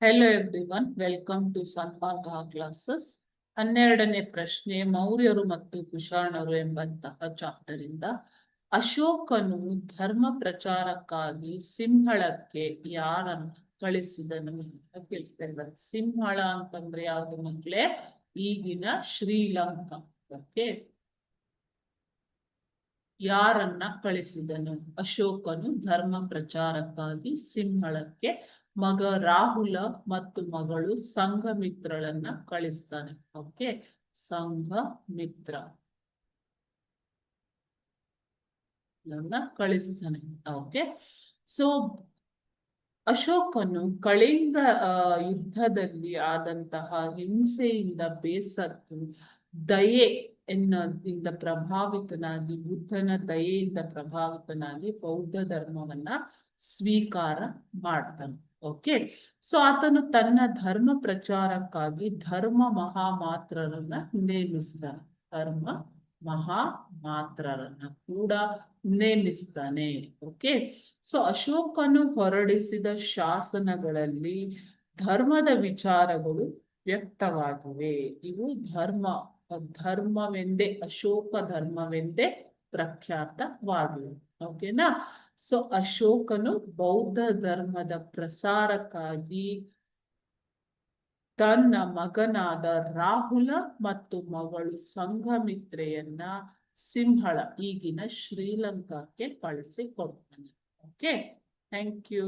Hello everyone, welcome to Sanmarga classes. 12ನೇ ಪ್ರಶ್ನೆ, ಮೌರ್ಯರು ಮತ್ತು ಕುಶಾಣರು ಎಂಬಂತಹ ಚಾಪ್ಟರ್ ಇಂದ ಅಶೋಕನು ಧರ್ಮ ಪ್ರಚಾರಕ್ಕಾಗಿ ಸಿಂಹಳಕ್ಕೆ ಯಾರನ್ನು ಕಳಿಸಿದನು ಅಂತ ಕೇಳ್ತಾ ಇದ್ದಾರೆ. ಸಿಂಹಳ ಅಂತಂದ್ರೆ ಯಾವ್ದು ಮಕ್ಕಳೇ? ಈಗಿನ ಶ್ರೀಲಂಕಾ. ಓಕೆ, ಯಾರನ್ನ ಕಳಿಸಿದನು? ಅಶೋಕನು ಧರ್ಮ ಪ್ರಚಾರಕ್ಕಾಗಿ ಸಿಂಹಳಕ್ಕೆ ಮಗ ರಾಹುಲ ಮತ್ತು ಮಗಳು ಸಂಘಮಿತ್ರಳನ್ನ ಕಳಿಸ್ತಾನೆ. ಓಕೆ, ಸಂಘಮಿತ್ರ ಕಳಿಸ್ತಾನೆ. ಓಕೆ, ಸೊ ಅಶೋಕನು ಕಳಿಂಗ ಯುದ್ಧದಲ್ಲಿ ಆದಂತಹ ಹಿಂಸೆಯಿಂದ ಬೇಸತ್ತು ದಯೆ ಎನ್ನದಿಂದ ಪ್ರಭಾವಿತನಾಗಿ, ಬುದ್ಧನ ದಯೆಯಿಂದ ಪ್ರಭಾವಿತನಾಗಿ ಬೌದ್ಧ ಧರ್ಮವನ್ನ ಸ್ವೀಕಾರ ಮಾಡ್ತಾನೆ. ಓಕೆ, ಸೊ ಆತನು ತನ್ನ ಧರ್ಮ ಪ್ರಚಾರಕ್ಕಾಗಿ ಧರ್ಮ ಮಹಾಮಾತ್ರರನ್ನ ನೇಮಿಸ್ತಾನೆ. ಧರ್ಮ ಮಹಾಮಾತ್ರರನ್ನ ಕೂಡ ನೇಮಿಸ್ತಾನೆ. ಓಕೆ, ಸೊ ಅಶೋಕನು ಹೊರಡಿಸಿದ ಶಾಸನಗಳಲ್ಲಿ ಧರ್ಮದ ವಿಚಾರಗಳು ವ್ಯಕ್ತವಾಗಿವೆ. ಇವು ಧರ್ಮವೆಂದೇ, ಅಶೋಕ ಧರ್ಮವೆಂದೇ ಪ್ರಖ್ಯಾತವಾಗಿವೆ. ಓಕೆನಾ? ಸೊ ಅಶೋಕನು ಬೌದ್ಧ ಧರ್ಮದ ಪ್ರಸಾರಕ್ಕಾಗಿ ತನ್ನ ಮಗನಾದ ರಾಹುಲ ಮತ್ತು ಮಗಳು ಸಂಘಮಿತ್ರೆಯನ್ನ ಸಿಂಹಳ, ಈಗಿನ ಶ್ರೀಲಂಕಾಕ್ಕೆ ಕಳಿಸಿಕೊಡ್ತಾನೆ. Okay, thank you.